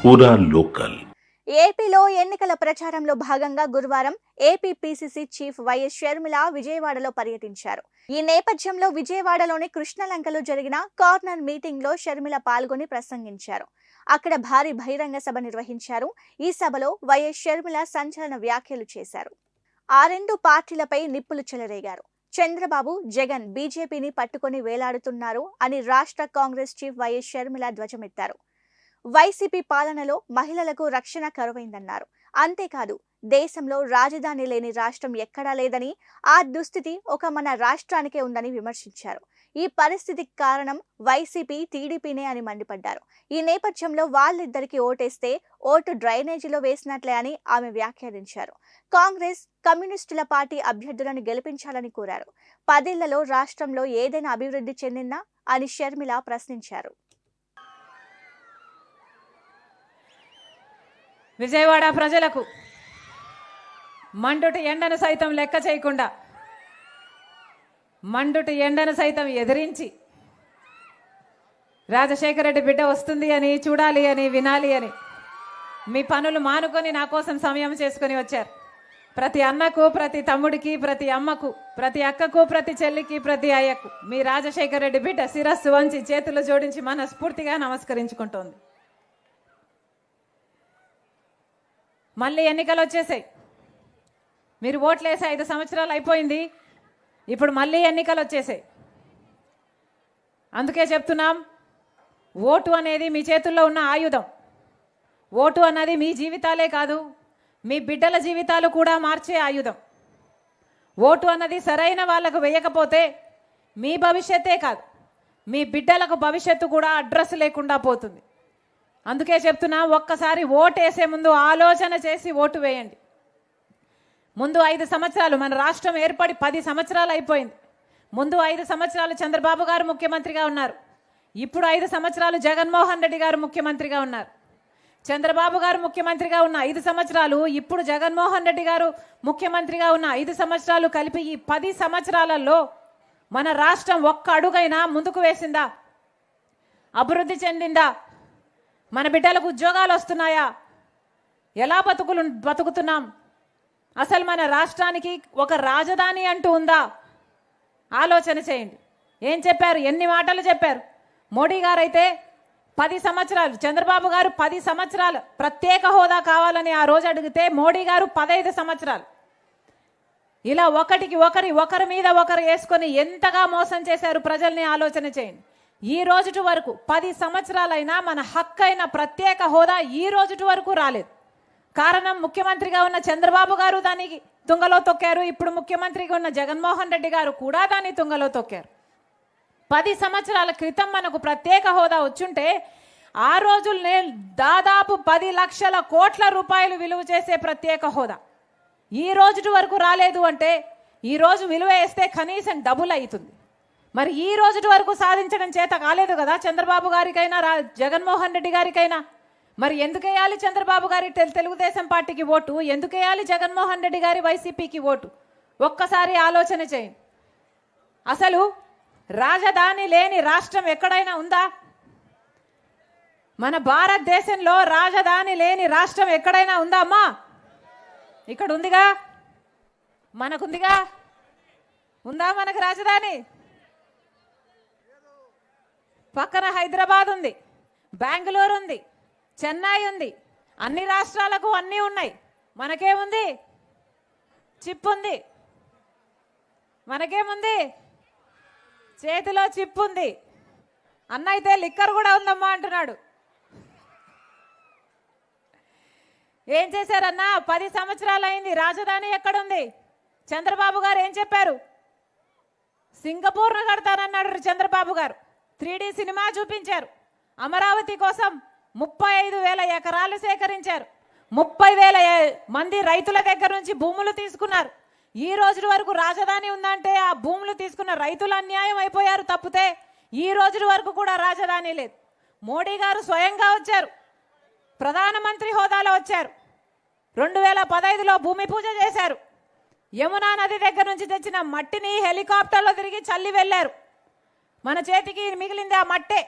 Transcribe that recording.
పూరా లోకల్. ఏపీలో ఎన్నికల ప్రచారంలో భాగంగా గురువారం AP PCC chief YS Sharmila విజయవాడలో పర్యటించారు. ఈ నేపథ్యంలో విజయవాడలోని కృష్ణలంకలో జరిగిన కార్నర్ మీటింగ్ లో షర్మిల పాల్గొని ప్రసంగించారు. అక్కడ భారీ బహిరంగ సభ నిర్వహించారు. ఈ సభలో వైఎస్ షర్మిల సంచలన వ్యాఖ్యలు చేశారు. ఆ రెండు పార్టీలపై నిప్పులు చెలరేగారు. చంద్రబాబు, జగన్ బీజేపీని పట్టుకొని వేలాడుతున్నారు అని రాష్ట్ర కాంగ్రెస్ చీఫ్ వైఎస్ షర్మిల ధ్వజమెత్తారు. వైసీపీ పాలనలో మహిళలకు రక్షణ కరువైందన్నారు. అంతేకాదు, దేశంలో రాజధాని లేని రాష్ట్రం ఎక్కడా లేదని, ఆ దుస్థితి ఒక మన రాష్ట్రానికే ఉందని విమర్శించారు. ఈ పరిస్థితికి కారణం వైసీపీ, టీడీపీనే అని మండిపడ్డారు. ఈ నేపథ్యంలో వాళ్ళిద్దరికి ఓటేస్తే ఓటు డ్రైనేజీలో వేసినట్లే అని ఆమె వ్యాఖ్యానించారు. కాంగ్రెస్, కమ్యూనిస్టుల పార్టీ అభ్యర్థులను గెలిపించాలని కోరారు. 10 ఏళ్లలో రాష్ట్రంలో ఏదైనా అభివృద్ధి చెందిందా అని షర్మిల ప్రశ్నించారు. విజయవాడ ప్రజలకు మండుటి ఎండను సైతం లెక్క చేయకుండా, మండుటి ఎండను సైతం ఎదిరించి రాజశేఖర రెడ్డి బిడ్డ వస్తుంది అని, చూడాలి అని, వినాలి అని మీ పనులు మానుకొని నా కోసం సమయం చేసుకొని వచ్చారు. ప్రతి అన్నకు, ప్రతి తమ్ముడికి, ప్రతి అమ్మకు, ప్రతి అక్కకు, ప్రతి చెల్లికి, ప్రతి అయ్యకు మీ రాజశేఖర రెడ్డి బిడ్డ శిరస్సు వంచి చేతులు జోడించి మనస్ఫూర్తిగా నమస్కరించుకుంటోంది. మళ్ళీ ఎన్నికలు వచ్చేసాయి. మీరు ఓట్లేసి 5 సంవత్సరాలు అయిపోయింది. ఇప్పుడు మళ్ళీ ఎన్నికలు వచ్చేసాయి. అందుకే చెప్తున్నాం, ఓటు అనేది మీ చేతుల్లో ఉన్న ఆయుధం. ఓటు అన్నది మీ జీవితాలే కాదు, మీ బిడ్డల జీవితాలు కూడా మార్చే ఆయుధం. ఓటు అన్నది సరైన వాళ్ళకు వేయకపోతే మీ భవిష్యత్తే కాదు, మీ బిడ్డలకు భవిష్యత్తు కూడా అడ్రస్ లేకుండా పోతుంది. అందుకే చెప్తున్నా, ఒక్కసారి ఓటు వేసే ముందు ఆలోచన చేసి ఓటు వేయండి. ముందు 5 సంవత్సరాలు, మన రాష్ట్రం ఏర్పడి 10 సంవత్సరాలు అయిపోయింది. ముందు 5 సంవత్సరాలు చంద్రబాబు గారు ముఖ్యమంత్రిగా ఉన్నారు. ఇప్పుడు 5 సంవత్సరాలు జగన్మోహన్ రెడ్డి గారు ముఖ్యమంత్రిగా ఉన్నారు. చంద్రబాబు గారు ముఖ్యమంత్రిగా ఉన్న 5 సంవత్సరాలు, ఇప్పుడు జగన్మోహన్ రెడ్డి గారు ముఖ్యమంత్రిగా ఉన్న 5 సంవత్సరాలు కలిపి ఈ 10 సంవత్సరాలలో మన రాష్ట్రం ఒక్క అడుగైనా ముందుకు వేసిందా? అభివృద్ధి చెందిందా? మన బిడ్డలకు ఉద్యోగాలు వస్తున్నాయా? ఎలా బతుకుతున్నాం? అసలు మన రాష్ట్రానికి ఒక రాజధాని అంటూ ఉందా? ఆలోచన చేయండి. ఏం చెప్పారు? ఎన్ని మాటలు చెప్పారు? మోడీ గారు అయితే 10 సంవత్సరాలు, చంద్రబాబు గారు 10 సంవత్సరాలు ప్రత్యేక హోదా కావాలని ఆ రోజు అడిగితే మోడీ గారు 15 సంవత్సరాలు. ఇలా ఒకరి మీద ఒకరు వేసుకొని ఎంతగా మోసం చేశారు ప్రజల్ని ఆలోచన చేయండి. ఈ రోజుటి వరకు 10 సంవత్సరాలైనా మన హక్కైన ప్రత్యేక హోదా ఈ రోజుటి వరకు రాలేదు. కారణం, ముఖ్యమంత్రిగా ఉన్న చంద్రబాబు గారు దానికి తుంగలో తొక్కారు. ఇప్పుడు ముఖ్యమంత్రిగా ఉన్న జగన్మోహన్ రెడ్డి గారు కూడా దాన్ని తుంగలో తొక్కారు. 10 సంవత్సరాల క్రితం మనకు ప్రత్యేక హోదా వచ్చుంటే ఆ రోజుల్నే దాదాపు 10 లక్షల కోట్ల రూపాయలు విలువ చేసే ప్రత్యేక హోదా ఈ రోజుటి వరకు రాలేదు. అంటే ఈ రోజు విలువ వేస్తే కనీసం డబుల్ అవుతుంది. మరి ఈ రోజుటి వరకు సాధించడం చేత కాలేదు కదా చంద్రబాబు గారికైనా, జగన్మోహన్ రెడ్డి గారికైనా. మరి ఎందుకు వేయాలి చంద్రబాబు గారి తెలుగుదేశం పార్టీకి ఓటు? ఎందుకు వేయాలి జగన్మోహన్ రెడ్డి గారి వైసీపీకి ఓటు? ఒక్కసారి ఆలోచన చేయండి. అసలు రాజధాని లేని రాష్ట్రం ఎక్కడైనా ఉందా? మన భారతదేశంలో రాజధాని లేని రాష్ట్రం ఎక్కడైనా ఉందా అమ్మా? ఇక్కడ ఉందిగా, మనకుందిగా. ఉందా మనకు రాజధాని? పక్కన హైదరాబాద్ ఉంది, బెంగళూరు ఉంది, చెన్నై ఉంది. అన్ని రాష్ట్రాలకు అన్నీ ఉన్నాయి. మనకేముంది? చిప్ ఉంది. మనకేముంది? చేతిలో చిప్ ఉంది. అన్న అయితే లిక్కర్ కూడా ఉందమ్మా అంటున్నాడు. ఏం చేశారన్నా? 10 సంవత్సరాలు అయింది. రాజధాని ఎక్కడుంది? చంద్రబాబు గారు ఏం చెప్పారు? సింగపూర్ను కడతానన్నాడు చంద్రబాబు గారు. 3D సినిమా చూపించారు. అమరావతి కోసం 35,000 ఎకరాలు సేకరించారు. 30,000 మంది రైతుల దగ్గర నుంచి భూములు తీసుకున్నారు. ఈ రోజు వరకు రాజధాని ఉందంటే ఆ భూములు తీసుకున్న రైతులు అన్యాయం అయిపోయారు తప్పితే ఈ రోజు వరకు కూడా రాజధాని లేదు. మోడీ గారు స్వయంగా వచ్చారు, ప్రధానమంత్రి హోదాలో వచ్చారు. 2015లో భూమి పూజ చేశారు. యమునా నది దగ్గర నుంచి తెచ్చిన మట్టిని హెలికాప్టర్లో తిరిగి చల్లి వెళ్ళారు. మన చేతికి మిగిలింది ఆ మట్టే.